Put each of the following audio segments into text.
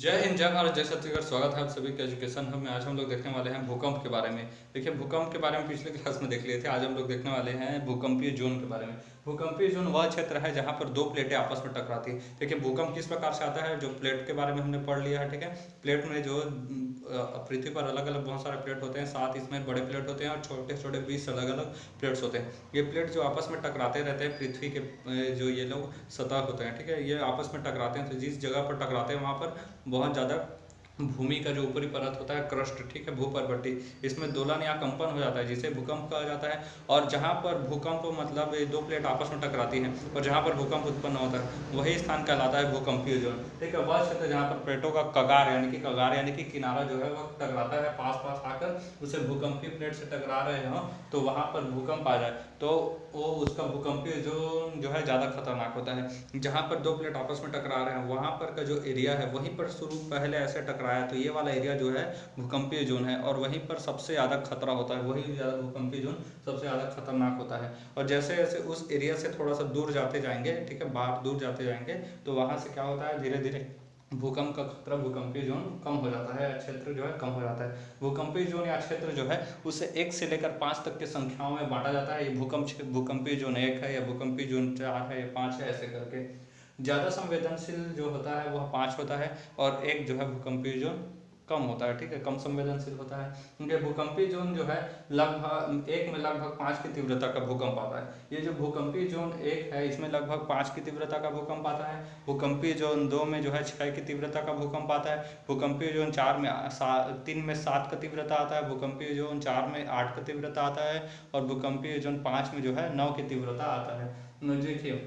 जय हिंद, जय भारत, जय छत्तीसगढ़। स्वागत है आप सभी के एजुकेशन हब में। आज हम लोग देखने वाले हैं भूकंप के बारे में। देखिए, भूकंप के बारे में पिछले क्लास में देख लिए थे। आज हम लोग देखने वाले हैं भूकंपीय जोन के बारे में। भूकंपीय जोन वह क्षेत्र है जहां पर दो प्लेटें आपस में टकराती हैं। देखिए, भूकंप किस प्रकार से आता है, जो प्लेट के बारे में हमने पढ़ लिया है। ठीक है, प्लेट में जो पृथ्वी पर अलग अलग बहुत सारे प्लेट होते हैं, साथ इसमें बड़े प्लेट होते हैं और छोटे छोटे 20 अलग अलग प्लेट्स होते हैं। ये प्लेट जो आपस में टकराते रहते हैं, पृथ्वी के जो ये लोग सतह होते हैं, ठीक है, ये आपस में टकराते हैं। तो जिस जगह पर टकराते हैं वहाँ पर बहुत ज़्यादा भूमि का जो ऊपरी परत होता है, क्रस्ट, ठीक है, भूपर्वती, इसमें दोलन या कंपन हो जाता है, जिसे भूकंप कहा जाता है। और जहाँ पर भूकंप मतलब ये दो प्लेट आपस में टकराती हैं और जहाँ पर भूकंप उत्पन्न होता है वही स्थान कहलाता है भूकंपीय जोन। ठीक है, वह क्षेत्र जहाँ पर प्लेटों का कगार यानी कि किनारा जो है वह टकराता है, पास पास आकर उसे भूकंपीय प्लेट से टकरा रहे हों तो वहाँ पर भूकंप आ जाए तो वो उसका भूकंपीय जोन जो है ज़्यादा खतरनाक होता है। जहाँ पर दो प्लेट आपस में टकरा रहे हैं वहाँ पर का जो एरिया है वहीं पर शुरू पहले ऐसे टकराया तो ये वाला एरिया जो है भूकंपीय जोन है, और वहीं पर सबसे ज़्यादा खतरा होता है, वही ज़्यादा भूकंपीय जोन सबसे ज़्यादा खतरनाक होता है। और जैसे जैसे उस एरिया से थोड़ा सा दूर जाते जाएंगे, ठीक है, बाहर दूर जाते जाएंगे तो वहाँ से क्या होता है, धीरे धीरे भूकंप का खतरा, भूकंपीय जोन कम हो जाता है, क्षेत्र जो है कम हो जाता है। भूकंपीय जोन या क्षेत्र जो है उसे 1 से लेकर 5 तक के संख्याओं में बांटा जाता है। ये भूकंपीय जोन 1 है, या भूकंपीय जोन 4 है, या 5 है, ऐसे करके। ज़्यादा संवेदनशील जो होता है वह 5 होता है, और एक जो है भूकंपीय जोन कम होता है, ठीक है, कम संवेदनशील होता है। क्योंकि भूकंपीय जोन जो है लगभग एक में लगभग 5 की तीव्रता का भूकंप आता है। ये जो भूकंपीय जोन 1 है इसमें लगभग 5 की तीव्रता का भूकंप आता है। भूकंपीय जोन 2 में जो है 6 की तीव्रता का भूकंप आता है। भूकंपीय जोन 3 में 7 का तीव्रता आता है। भूकंपीय जोन 4 में 8 का तीव्रता आता है, और भूकंपीय जोन 5 में जो है 9 की तीव्रता आता है। देखिए,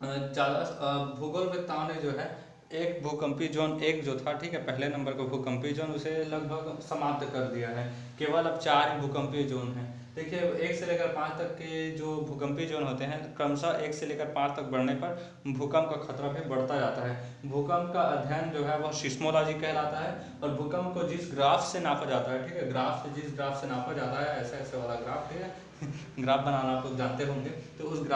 ज़्यादा भूगोलवेत्ताओं ने जो है एक भूकंपीय जोन 1 जो था, ठीक है, पहले नंबर का भूकंपीय जोन, उसे लगभग समाप्त कर दिया है। केवल अब 4 ही भूकंपीय जोन हैं। देखिए, 1 से लेकर 5 तक के जो भूकंपीय जोन होते हैं, क्रमशः 1 से लेकर 5 तक बढ़ने पर भूकंप का खतरा भी बढ़ता जाता है। भूकंप का अध्ययन जो है वह सिस्मोलॉजी कहलाता है। और भूकंप को जिस ग्राफ से नापा जाता है, ठीक है, जिस ग्राफ से नापा जाता है, ऐसे ऐसे वाला ग्राफ, ठीक है ग्राफ बनाना आप लोग जानते होंगे, तो उस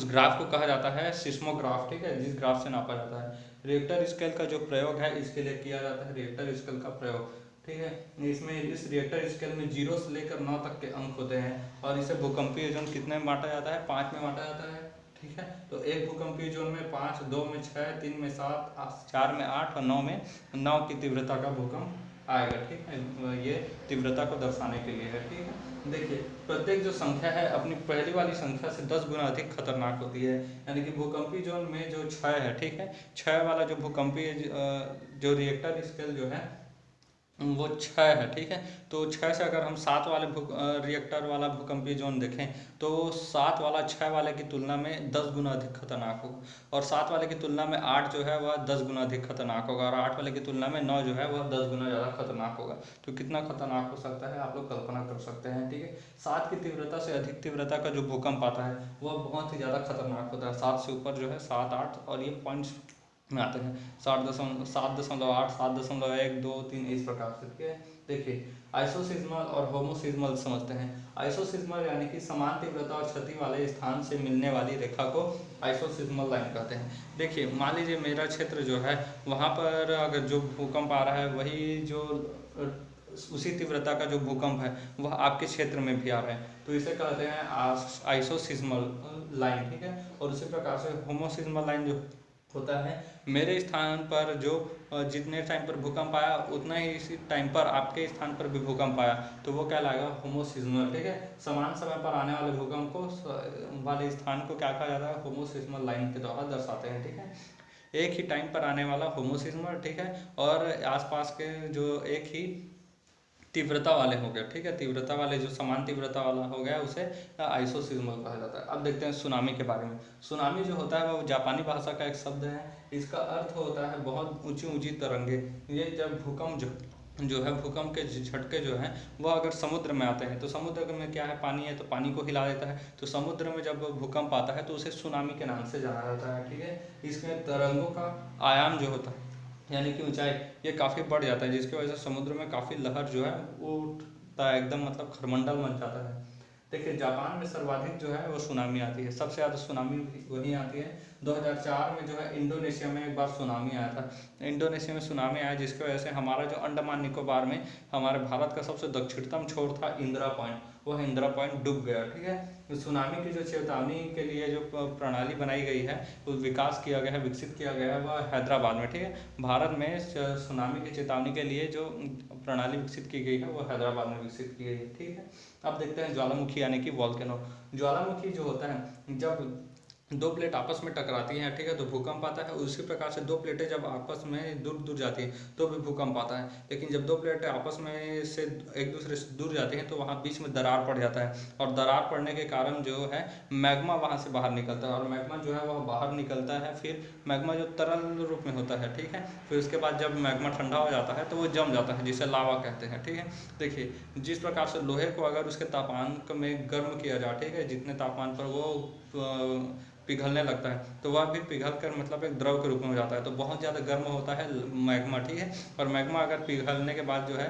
ग्राफ को कहा जाता है सिस्मोग्राफ, ठीक है, जिस ग्राफ से नापा जाता है। रिएक्टर स्केल का जो प्रयोग है इसके लिए किया जाता है, रिएक्टर स्केल का प्रयोग, ठीक है। इसमें इस रिएक्टर स्केल में 0 से लेकर 9 तक के अंक होते हैं, और इसे भूकंपीय जोन कितने में बांटा जाता है, 5 में बांटा जाता है, ठीक है। तो एक भूकंपीय जोन में 5, 2 में 6, 3 में 7, 4 में 8 और 9 में 9 की तीव्रता का भूकंप आएगा, ठीक है। ये तीव्रता को दर्शाने के लिए है, ठीक है। देखिए, प्रत्येक जो संख्या है अपनी पहली वाली संख्या से 10 गुना अधिक खतरनाक होती है। यानी कि भूकंपीय जोन में जो 6 है, ठीक है, 6 वाला जो भूकंपीय जो रिएक्टर स्केल जो है वो 6 है, ठीक है। तो 6 से अगर हम 7 वाले रिएक्टर वाला भूकंपीय जोन देखें तो 7 वाला 6 वाले की तुलना में 10 गुना अधिक खतरनाक होगा, और 7 वाले की तुलना में 8 जो है वह 10 गुना अधिक खतरनाक होगा, और 8 वाले की तुलना में 9 जो है वह 10 गुना ज़्यादा खतरनाक होगा। तो कितना खतरनाक हो सकता है आप लोग कल्पना कर सकते हैं, ठीक है। 7 की तीव्रता से अधिक तीव्रता का जो भूकंप आता है वह बहुत ही ज़्यादा खतरनाक होता है। 7 से ऊपर जो है 7, 8, और ये पॉइंट्स में आते हैं 7.8, 7.1, 2, 3, इस प्रकार से, ठीक है। देखिए, आइसोसिस्मल और होमोसिस्मल समझते हैं। आइसोसिस्मल यानी कि समान तीव्रता और क्षति वाले स्थान से मिलने वाली रेखा को आइसोसिस्मल लाइन कहते हैं। देखिए, मान लीजिए मेरा क्षेत्र जो है वहाँ पर अगर जो भूकंप आ रहा है वही जो उसी तीव्रता का जो भूकंप है वह आपके क्षेत्र में भी आ रहा है, तो इसे कहते हैं आइसोसिस्मल लाइन, ठीक है। और उसी प्रकार से होमोसिस्मल लाइन जो होता है, मेरे स्थान पर जो जितने टाइम पर भूकंप आया उतना ही इसी टाइम पर आपके स्थान पर भी भूकंप आया, तो वो क्या लाएगा, होमोसिस्मल, ठीक है। समान समय पर आने वाले भूकंप को वाले स्थान को क्या कहा जाता है, होमोसिस्मल लाइन के द्वारा दर्शाते हैं, ठीक है। एक ही टाइम पर आने वाला होमोसिस्मल, ठीक है, और आसपास के जो एक ही तीव्रता वाले हो गए, ठीक है, तीव्रता वाले जो समान तीव्रता वाला हो गया उसे आइसोसिस्मल कहा जाता है। अब देखते हैं सुनामी के बारे में। सुनामी जो होता है वो जापानी भाषा का एक शब्द है। इसका अर्थ होता है बहुत ऊंची ऊंची तरंगे। ये जब भूकंप जो है भूकंप के झटके जो हैं वह अगर समुद्र में आते हैं तो समुद्र में क्या है, पानी है, तो पानी को हिला देता है। तो समुद्र में जब भूकंप आता है तो उसे सुनामी के नाम से जाना जाता है, ठीक है। इसमें तरंगों का आयाम जो होता है यानी कि ऊंचाई, ये काफ़ी बढ़ जाता है, जिसकी वजह से समुद्र में काफ़ी लहर जो है वो उठता है, एकदम मतलब खरमंडल बन जाता है। देखिए, जापान में सर्वाधिक जो है वो सुनामी आती है, सबसे ज़्यादा सुनामी वहीं आती है 2004 में जो है इंडोनेशिया में एक बार सुनामी आया था। इंडोनेशिया में सुनामी आया जिसकी वजह से हमारा जो अंडमान निकोबार में हमारे भारत का सबसे दक्षिणतम छोर था इंदिरा पॉइंट, वह इंदिरा पॉइंट डूब गया। ठीक है, तो सुनामी की जो चेतावनी के लिए जो प्रणाली बनाई गई है, वो विकास किया गया है, विकसित किया गया है, वह हैदराबाद में। ठीक है, भारत में सुनामी की चेतावनी के लिए जो प्रणाली विकसित की गई है वो हैदराबाद में विकसित की गई है। ठीक है, अब देखते हैं ज्वालामुखी यानी कि वॉल्केनो। ज्वालामुखी जो होता है, जब दो प्लेट आपस में टकराती हैं, ठीक है, तो भूकंप आता है। उसी प्रकार से दो प्लेटें जब आपस में दूर दूर जाती हैं तो भी भूकंप आता है। लेकिन जब दो प्लेटें आपस में से एक दूसरे से दूर जाती हैं तो वहाँ बीच में दरार पड़ जाता है, और दरार पड़ने के कारण जो है मैग्मा वहाँ से बाहर निकलता है, और मैग्मा जो है वह बाहर निकलता है। फिर मैग्मा जो तरल रूप में होता है, ठीक है, फिर उसके बाद जब मैग्मा ठंडा हो जाता है तो वो जम जाता है, जिसे लावा कहते हैं। ठीक है, देखिए जिस प्रकार से लोहे को अगर उसके तापमान में गर्म किया जाए, ठीक है, जितने तापमान पर वो पिघलने लगता है तो वह भी पिघल कर मतलब एक द्रव के रूप में हो जाता है। तो बहुत ज़्यादा गर्म होता है मैग्मा। ठीक है, और मैग्मा अगर पिघलने के बाद जो है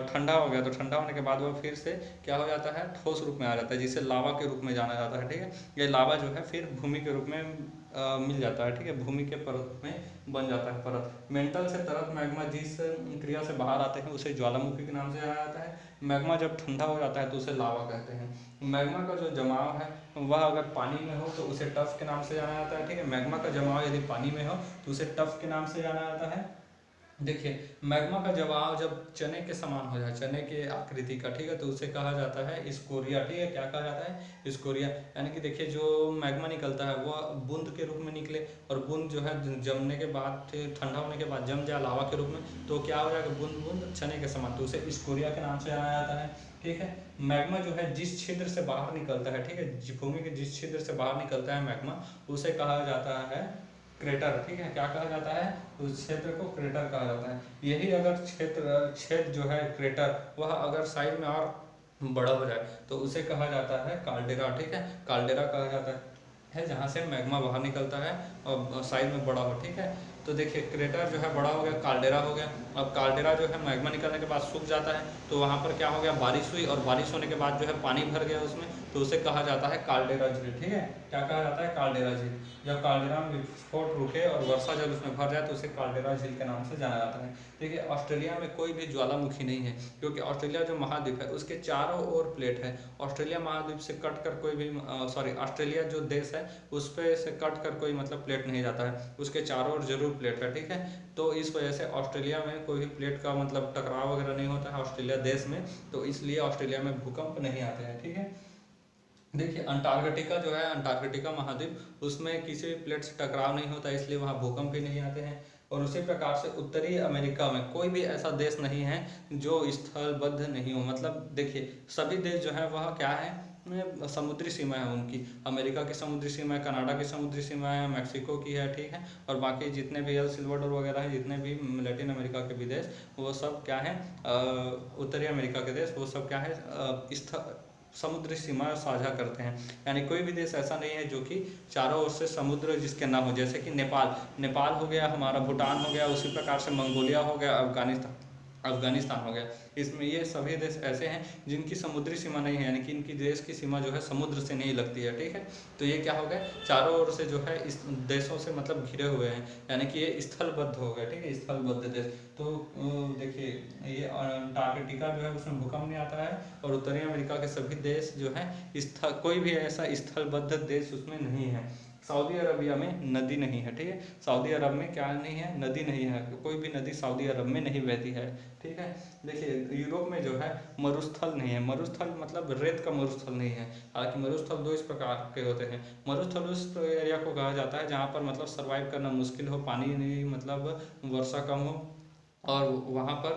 ठंडा हो गया, तो ठंडा होने के बाद वह फिर से क्या हो जाता है, ठोस रूप में आ जाता है, जिसे लावा के रूप में जाना जाता है। ठीक है, ये लावा जो है फिर भूमि के रूप में मिल जाता है। ठीक है, भूमि के परत में बन जाता है परत। मेंटल से तरल मैग्मा जिस क्रिया से बाहर आते हैं उसे ज्वालामुखी के नाम से जाना जाता है। मैग्मा जब ठंडा हो जाता है तो उसे लावा कहते हैं। मैग्मा का जो जमाव है वह अगर पानी में हो तो उसे टफ के नाम से जाना जाता है। ठीक है, मैग्मा का जमाव यदि पानी में हो तो उसे टफ के नाम से जाना जाता है। देखिए मैग्मा का जवाब जब चने के समान हो जाए, चने के आकृति का, ठीक है, तो उसे कहा जाता है स्कोरिया। ठीक है, क्या कहा जाता है, स्कोरिया। यानी कि देखिए जो मैग्मा निकलता है वह बूंद के रूप में निकले, और बूंद जो है जमने के बाद ठंडा होने के बाद जम जाए लावा के रूप में, तो क्या हो जाएगा, बूंद बूंद चने के समान, तो उसे स्कोरिया के नाम से जाना जाता है। ठीक है, मैग्मा जो है जिस छिद्र से बाहर निकलता है, ठीक है, भूमि के जिस छिद्र से बाहर निकलता है मैग्मा, उसे कहा जाता है क्रेटर। ठीक है, क्या कहा जाता है, उस क्षेत्र को क्रेटर कहा जाता है। यही अगर छेद जो है क्रेटर, वह अगर साइज में और बड़ा हो जाए तो उसे कहा जाता है काल्डेरा। ठीक है, काल्डेरा कहा जाता है जहाँ से मैग्मा बाहर निकलता है और साइज में बड़ा हो। ठीक है, तो देखिए क्रेटर जो है बड़ा हो गया, काल्डेरा हो गया। अब काल्डेरा जो है मैग्मा निकलने के बाद सूख जाता है, तो वहाँ पर क्या हो गया, बारिश हुई, और बारिश होने के बाद जो है पानी भर गया उसमें, तो उसे कहा जाता है काल्डेरा झील। ठीक है, क्या कहा जाता है, काल्डेरा झील। जब काल्डेरा में विस्फोट रुके और वर्षा जल उसमें भर जाए तो उसे काल्डेरा झील के नाम से जाना जाता है। देखिए ऑस्ट्रेलिया में कोई भी ज्वालामुखी नहीं है, क्योंकि ऑस्ट्रेलिया जो महाद्वीप है उसके चारों ओर प्लेट है। ऑस्ट्रेलिया महाद्वीप से कट कर कोई भी ऑस्ट्रेलिया जो देश है उस पे से कट कर कोई मतलब प्लेट नहीं जाता है, उसके चारों ओर जरूर प्लेट है। ठीक है, तो इस वजह से ऑस्ट्रेलिया में कोई भी प्लेट का मतलब टकराव वगैरह नहीं होता है ऑस्ट्रेलिया देश में, तो इसलिए ऑस्ट्रेलिया में भूकंप नहीं आते हैं। ठीक है, देखिए अंटार्कटिका जो है, अंटार्कटिका महाद्वीप, उसमें किसी भी प्लेट से टकराव नहीं होता, इसलिए वहाँ भूकंप भी नहीं आते हैं। और उसी प्रकार से उत्तरी अमेरिका में कोई भी ऐसा देश नहीं है जो स्थलबद्ध नहीं हो। मतलब देखिए सभी देश जो है वह क्या है, समुद्री सीमा है उनकी। अमेरिका की समुद्री सीमा है, कनाडा की समुद्री सीमा है, मैक्सिको की है। ठीक है, और बाकी जितने भी एल सिल्वाडोर वगैरह है, जितने भी लैटिन अमेरिका के भी देश, वो सब क्या है, उत्तरी अमेरिका के देश, वो सब क्या है, समुद्री सीमा साझा करते हैं। यानी कोई भी देश ऐसा नहीं है जो कि चारों ओर से समुद्र जिसके ना हो। जैसे कि नेपाल हो गया हमारा, भूटान हो गया, उसी प्रकार से मंगोलिया हो गया, अफगानिस्तान हो गया। इसमें ये सभी देश ऐसे हैं जिनकी समुद्री सीमा नहीं है, यानी कि इनकी देश की सीमा जो है समुद्र से नहीं लगती है। ठीक है, तो ये क्या हो गया, चारों ओर से जो है इस देशों से मतलब घिरे हुए हैं, यानी कि ये स्थलबद्ध हो गए। ठीक है, स्थलबद्ध देश। तो देखिए ये अंटार्कटिका जो है उसमें भूकंप नहीं आता है, और उत्तरी अमेरिका के सभी देश जो है कोई भी ऐसा स्थलबद्ध देश उसमें नहीं है। सऊदी अरबिया में नदी नहीं है। ठीक है, सऊदी अरब में क्या नहीं है, नदी नहीं है, कोई भी नदी सऊदी अरब में नहीं बहती है। ठीक है, देखिए यूरोप में जो है मरुस्थल नहीं है। मरुस्थल मतलब रेत का मरुस्थल नहीं है। हालांकि मरुस्थल दो इस प्रकार के होते हैं। मरुस्थल उस एरिया को कहा जाता है जहाँ पर मतलब सर्वाइव करना मुश्किल हो, पानी नहीं मतलब वर्षा कम हो, और वहाँ पर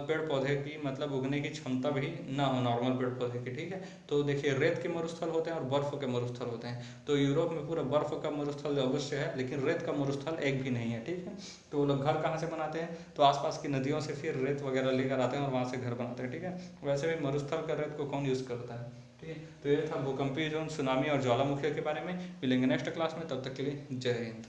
पेड़ पौधे की मतलब उगने की क्षमता भी ना हो, नॉर्मल पेड़ पौधे की। ठीक है, तो देखिए रेत के मरुस्थल होते हैं और बर्फ़ के मरुस्थल होते हैं। तो यूरोप में पूरा बर्फ़ का मरुस्थल अवश्य है, लेकिन रेत का मरुस्थल एक भी नहीं है। ठीक है, तो वो लोग घर कहाँ से बनाते हैं, तो आसपास की नदियों से फिर रेत वगैरह लेकर आते हैं और वहाँ से घर बनाते हैं। ठीक है, वैसे भी मरुस्थल का रेत को कौन यूज़ करता है। ठीक है, तो ये था भूकंपीय जोन, सुनामी और ज्वालामुखी के बारे में। मिलेंगे नेक्स्ट क्लास में, तब तक के लिए जय हिंद।